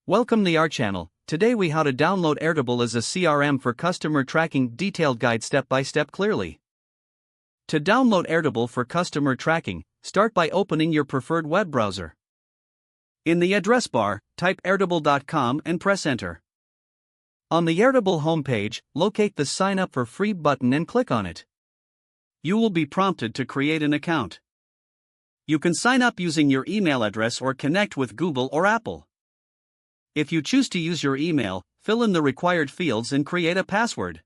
Welcome to our channel. Today we how to download Airtable as a CRM for customer tracking. Detailed guide step by step clearly. To download Airtable for customer tracking, start by opening your preferred web browser. In the address bar, type airtable.com and press enter. On the Airtable homepage, locate the sign up for free button and click on it. You will be prompted to create an account. You can sign up using your email address or connect with Google or Apple. If you choose to use your email, fill in the required fields and create a password.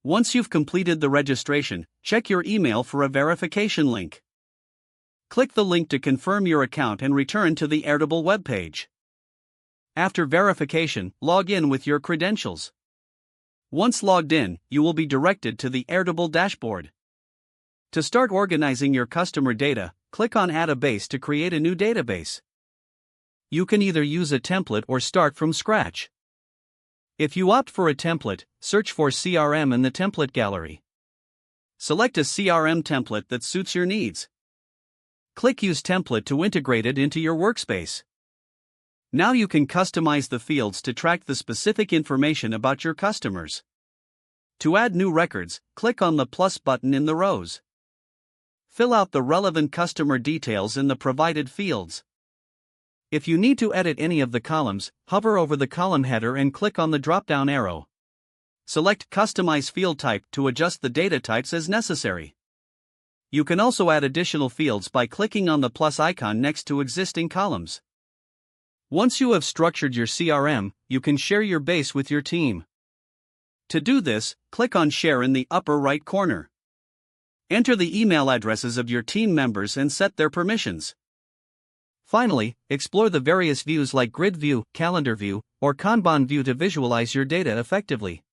Once you've completed the registration, check your email for a verification link. Click the link to confirm your account and return to the Airtable webpage. After verification, log in with your credentials. Once logged in, you will be directed to the Airtable dashboard. To start organizing your customer data, click on Add a Base to create a new database. You can either use a template or start from scratch. If you opt for a template, search for CRM in the template gallery. Select a CRM template that suits your needs. Click Use Template to integrate it into your workspace. Now you can customize the fields to track the specific information about your customers. To add new records, click on the plus button in the rows. Fill out the relevant customer details in the provided fields. If you need to edit any of the columns, hover over the column header and click on the drop-down arrow. Select Customize Field Type to adjust the data types as necessary. You can also add additional fields by clicking on the plus icon next to existing columns. Once you have structured your CRM, you can share your base with your team. To do this, click on Share in the upper right corner. Enter the email addresses of your team members and set their permissions. Finally, explore the various views like Grid View, Calendar View, or Kanban View to visualize your data effectively.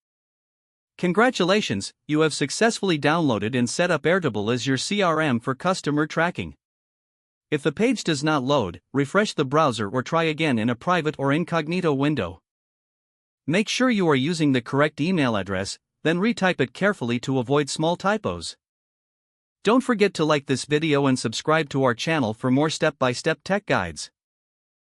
Congratulations, you have successfully downloaded and set up Airtable as your CRM for customer tracking. If the page does not load, refresh the browser or try again in a private or incognito window. Make sure you are using the correct email address, then retype it carefully to avoid small typos. Don't forget to like this video and subscribe to our channel for more step-by-step tech guides.